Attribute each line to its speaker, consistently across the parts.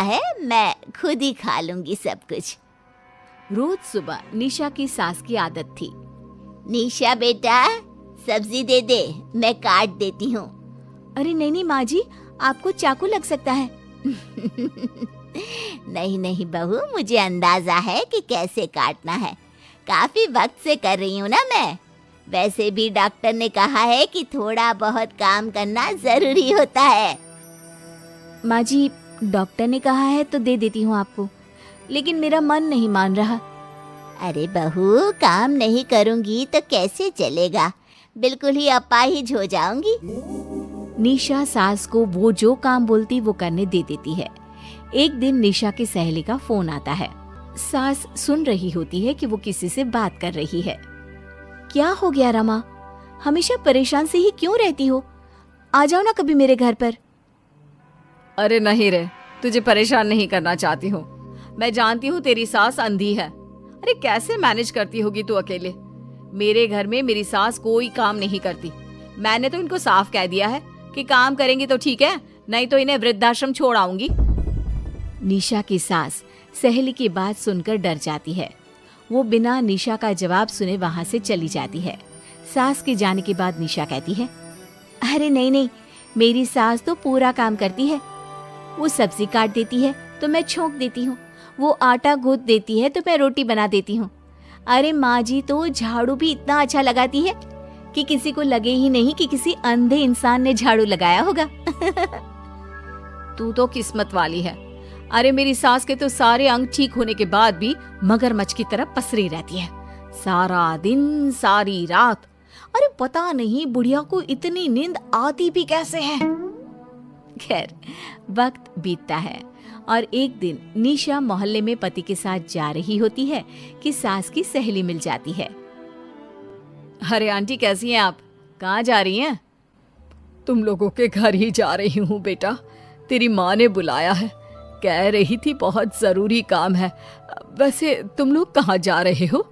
Speaker 1: है, मैं खुद ही खा लूंगी सब कुछ।
Speaker 2: रोज सुबह निशा की सास की आदत थी।
Speaker 1: निशा बेटा, सब्जी दे दे, मैं काट देती हूँ।
Speaker 2: अरे नहीं माँ जी, आपको चाकू लग सकता है।
Speaker 1: नहीं नहीं बहू, मुझे अंदाजा है कि कैसे काटना है। काफी वक्त से कर रही हूँ ना मैं। वैसे भी डॉक्टर ने कहा है कि थोड़ा बहुत काम करना जरूरी होता है।
Speaker 2: माँ जी, डॉक्टर ने कहा है तो दे देती हूँ आपको, लेकिन मेरा मन नहीं मान रहा।
Speaker 1: अरे बहू, काम नहीं करूँगी तो कैसे चलेगा? बिल्कुल ही अपाहिज हो जाऊंगी।
Speaker 2: निशा सास को वो जो काम बोलती वो करने दे देती है। एक दिन निशा की सहेली का फोन आता है। सास सुन रही होती है कि वो किसी से बात कर रही है। क्या हो गया रमा, हमेशा परेशान से ही क्यों रहती हो? आ जाओ ना कभी मेरे घर पर।
Speaker 3: अरे नहीं रे, तुझे परेशान नहीं करना चाहती हूँ। मैं जानती हूँ तेरी सास अंधी है। अरे कैसे मैनेज करती होगी तू अकेले? मेरे घर में मेरी सास कोई काम नहीं करती। मैंने तो इनको साफ कह दिया है कि काम करेंगी तो ठीक है, नहीं तो इन्हें वृद्धाश्रम छोड़ आऊंगी।
Speaker 2: निशा की सास सहेली की बात सुनकर डर जाती है। वो बिना निशा का जवाब सुने वहां से चली जाती है। सास के जाने के बाद निशा कहती है, अरे नहीं, मेरी सास तो पूरा काम करती है। वो सब्जी काट देती है तो मैं छोंक देती हूँ, वो आटा गूंथ देती है तो मैं रोटी बना देती हूँ। अरे माँ जी तो झाड़ू भी इतना अच्छा लगाती है कि किसी को लगे ही नहीं कि किसी अंधे इंसान ने झाड़ू लगाया होगा।
Speaker 3: तू तो किस्मत वाली है। अरे मेरी सास के तो सारे अंग ठीक होने के बाद भी मगरमच्छ की तरह पसरी रहती है, सारा दिन सारी रात। अरे पता नहीं बुढ़िया को इतनी नींद आती भी कैसे है।
Speaker 2: खैर, वक्त बीतता है और एक दिन निशा मोहल्ले में पति के साथ जा रही होती है कि सास की सहेली मिल जाती है।
Speaker 3: अरे आंटी, कैसी हैं आप? कहाँ जा रही हैं? तुम लोगों के घर ही जा रही हूँ बेटा। तेरी माँ ने बुलाया है, कह रही थी बहुत जरूरी काम है। वैसे तुम लोग कहाँ जा रहे हो?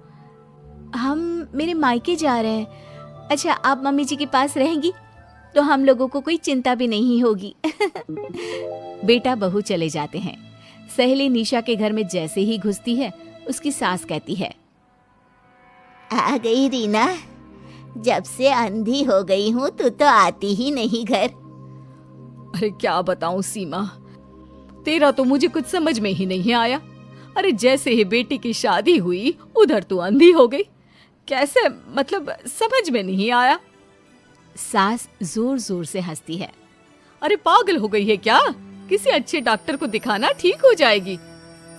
Speaker 2: हम मेरे मायके जा रहे हैं। अच्छा, आप मम्मी जी के पास रहेंगी तो हम लोगों को कोई चिंता भी नहीं होगी। बेटा बहू चले जाते हैं। सहेली निशा के घर में जैसे ही घुसती है, उसकी सास कहती है,
Speaker 1: आ गई रीना। जब से अंधी हो गई हूँ तू तो आती ही नहीं घर।
Speaker 3: अरे क्या बताऊं सीमा, तेरा तो मुझे कुछ समझ में ही नहीं आया। अरे जैसे ही बेटी की शादी हुई उधर तू अंधी हो गई। कैसे, मतलब समझ में नहीं आया।
Speaker 2: सास जोर जोर से हंसती है।
Speaker 3: अरे पागल हो गई है क्या? किसी अच्छे डॉक्टर को दिखाना, ठीक हो जाएगी।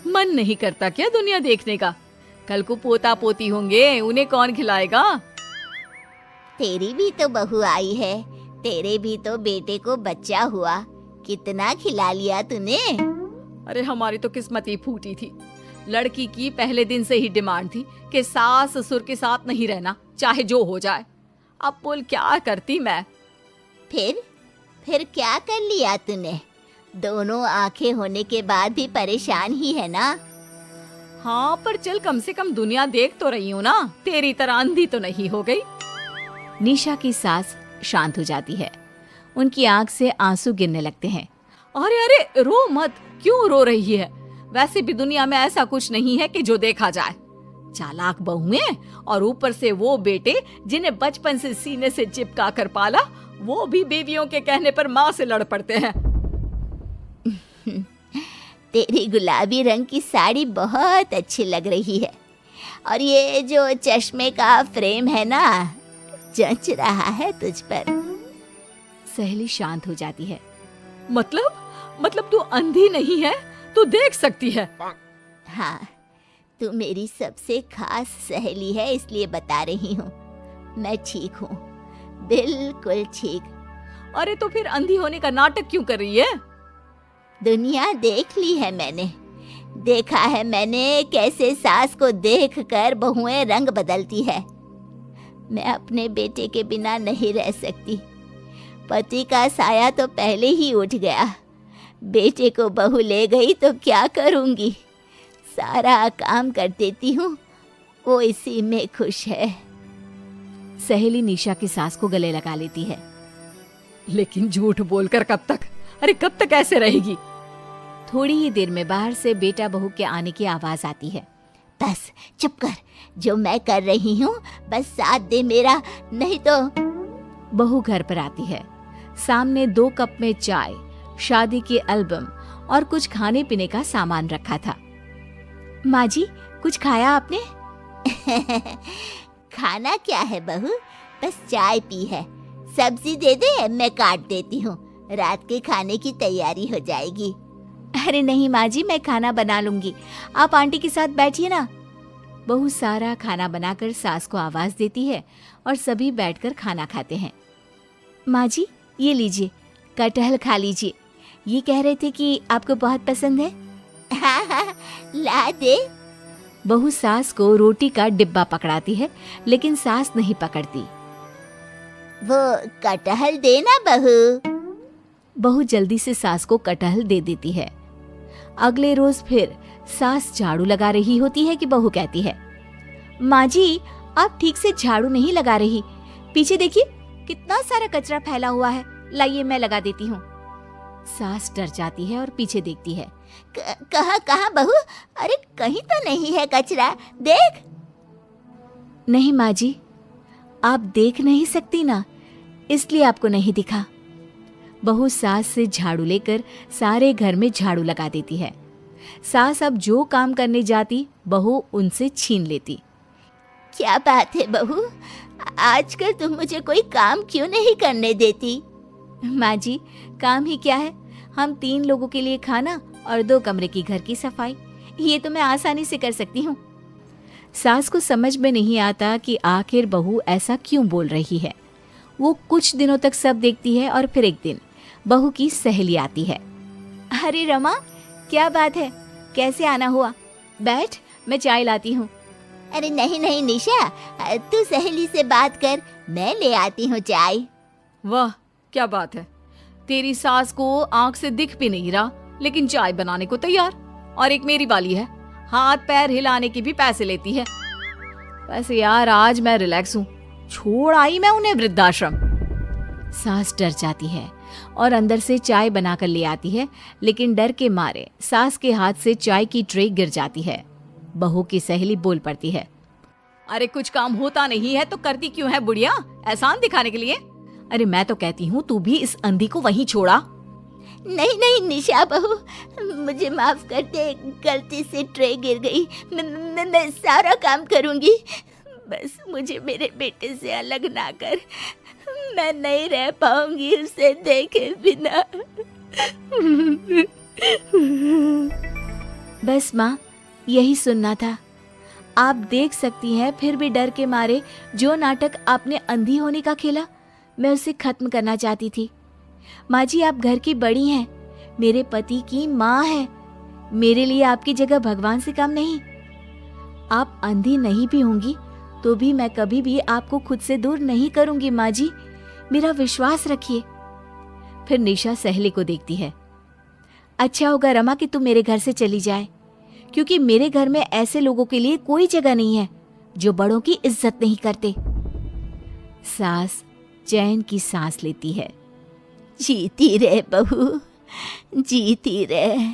Speaker 3: मन नहीं करता क्या दुनिया देखने का? कल को पोता पोती होंगे, उन्हें कौन खिलाएगा?
Speaker 1: तेरी भी तो बहू आई है, तेरे भी तो बेटे को बच्चा हुआ, कितना खिला लिया तूने।
Speaker 3: अरे हमारी तो किस्मत ही फूटी थी। लड़की की पहले दिन से ही डिमांड थी कि सास ससुर के साथ नहीं रहना, चाहे जो हो जाए। अब बोल क्या करती मैं।
Speaker 1: फिर क्या कर लिया तूने? दोनों आंखें होने के बाद भी परेशान ही है ना?
Speaker 3: हाँ, पर चल कम से कम दुनिया देख तो रही हूँ ना, तेरी तरह अंधी तो नहीं हो गई।
Speaker 2: निशा की सास शांत हो जाती है। उनकी आंख से आंसू गिरने लगते हैं।
Speaker 3: अरे अरे रो मत, क्यों रो रही है? वैसे भी दुनिया में ऐसा कुछ नहीं है कि जो देखा जाए। चालाक बहुएं और ऊपर से वो बेटे जिन्हें बचपन से सीने से चिपका कर पाला, वो भी बीवियों के कहने पर माँ से लड़ पड़ते हैं।
Speaker 1: तेरी गुलाबी रंग की साड़ी बहुत अच्छी लग रही है, और ये जो चश्मे का फ्रेम है ना, जच रहा है तुझ पर।
Speaker 2: सहेली शांत हो जाती है।
Speaker 3: मतलब तू अंधी नहीं है, तू देख सकती है।
Speaker 1: हाँ, तू मेरी सबसे खास सहेली है, इसलिए बता रही हूँ। मैं ठीक हूँ, बिल्कुल ठीक।
Speaker 3: अरे तो फिर अंधी होने का नाटक क्यों कर रही है?
Speaker 1: दुनिया देख ली है मैंने, देखा है मैंने कैसे सास को देखकर बहुएं रंग बदलती है। मैं अपने बेटे के बिना नहीं रह सकती। पति का साया तो पहले ही उठ गया, बेटे को बहू ले गई तो क्या करूँगी? सारा काम कर देती हूँ, वो इसी में खुश है।
Speaker 2: सहेली निशा की सास को गले लगा लेती है।
Speaker 3: लेकिन झूठ बोलकर कब तक? अरे कब तक ऐसे रहेगी?
Speaker 2: थोड़ी ही देर में बाहर से बेटा बहू के आने की आवाज आती है।
Speaker 1: बस चुप कर, जो मैं कर रही हूँ बस साथ दे मेरा, नहीं तो।
Speaker 2: बहू घर पर आती है। सामने 2 कप में चाय, शादी की एल्बम और कुछ खाने पीने का सामान रखा था। माँ जी, कुछ खाया आपने?
Speaker 1: खाना क्या है बहू, बस चाय पी है। सब्जी दे दे, मैं काट देती हूँ, रात के खाने की तैयारी हो जाएगी।
Speaker 2: अरे नहीं माँ जी, मैं खाना बना लूंगी, आप आंटी के साथ बैठिए ना। बहू सारा खाना बनाकर सास को आवाज देती है और सभी बैठकर खाना खाते हैं। माँ जी, ये लीजिए, कटहल खा लीजिए, ये कह रहे थे कि आपको बहुत पसंद है।
Speaker 1: हाँ हाँ, ला दे।
Speaker 2: बहू सास को रोटी का डिब्बा पकड़ाती है, लेकिन सास नहीं पकड़ती।
Speaker 1: वो कटहल देना बहू।
Speaker 2: बहू जल्दी से सास को कटहल दे देती है। अगले रोज फिर सास झाड़ू लगा रही होती है कि बहू कहती है, माँ जी, आप ठीक से झाड़ू नहीं लगा रही, पीछे देखिए कितना सारा कचरा फैला हुआ है, लाइए मैं लगा देती हूँ। सास डर जाती है और पीछे देखती है।
Speaker 1: कहाँ कहाँ बहू, अरे कहीं तो नहीं है कचरा, देख।
Speaker 2: नहीं माँ जी, आप देख नहीं सकती ना, इसलिए आपको नहीं दिखा। बहू सास से झाड़ू लेकर सारे घर में झाड़ू लगा देती है। सास अब जो काम करने जाती, बहू उनसे छीन लेती।
Speaker 1: क्या बात है बहू, आजकल तुम मुझे कोई काम क्यों नहीं करने देती?
Speaker 2: माँ जी, काम ही क्या है, हम 3 लोगों के लिए खाना और 2 कमरे की घर की सफाई, ये तो मैं आसानी से कर सकती हूँ। सास को समझ में नहीं आता कि आखिर बहू ऐसा क्यों बोल रही है। वो कुछ दिनों तक सब देखती है और फिर एक दिन बहू की सहेली आती है। अरे रमा, क्या बात है, कैसे आना हुआ? बैठ, मैं चाय लाती हूँ।
Speaker 1: अरे नहीं नहीं निशा, तू सहेली से बात कर, मैं ले आती हूँ चाय।
Speaker 3: वाह, क्या बात है, तेरी सास को आंख से दिख भी नहीं रहा, लेकिन चाय बनाने को तैयार। और एक मेरी वाली है, हाथ पैर हिलाने की भी पैसे लेती है। वैसे यार आज मैं रिलैक्स हूँ, छोड़ आई मैं उन्हें वृद्धाश्रम।
Speaker 2: सास डर जाती है और अंदर से चाय बनाकर ले आती है, लेकिन डर के मारे सास के हाथ से चाय की ट्रे गिर जाती है। बहू की सहेली बोल पड़ती है,
Speaker 3: अरे कुछ काम होता नहीं है तो करती क्यों है बुढ़िया, एहसान दिखाने के लिए?
Speaker 2: अरे मैं तो कहती हूँ तू भी इस अंधी को वहीं छोड़ा।
Speaker 1: नहीं नहीं निशा बहू, मुझे माफ कर दे, गलती से ट्रे गिर गई, मैं सारा काम करूँगी, बस मुझे मेरे बेटे से अलग ना कर, मैं नहीं रह पाऊंगी उसे देखे बिना।
Speaker 2: बस माँ, यही सुनना था। आप देख सकती हैं, फिर भी डर के मारे जो नाटक आपने अंधी होने का खेला, मैं उसे खत्म करना चाहती थी। माँ जी, आप घर की बड़ी हैं, मेरे पति की माँ हैं, मेरे लिए आपकी जगह भगवान से कम नहीं। आप अंधी नहीं भी होंगी तो भी मैं कभी भी आपको खुद से दूर नहीं करूंगी माँ जी, मेरा विश्वास रखिए। फिर निशा सहेली को देखती है। अच्छा होगा रमा कि तुम मेरे घर से चली जाए, क्योंकि मेरे घर में ऐसे लोगों के लिए कोई जगह नहीं है जो बड़ों की इज्जत नहीं करते। सास चैन की सांस लेती है।
Speaker 1: जीती रहे बहू, जीती रहे।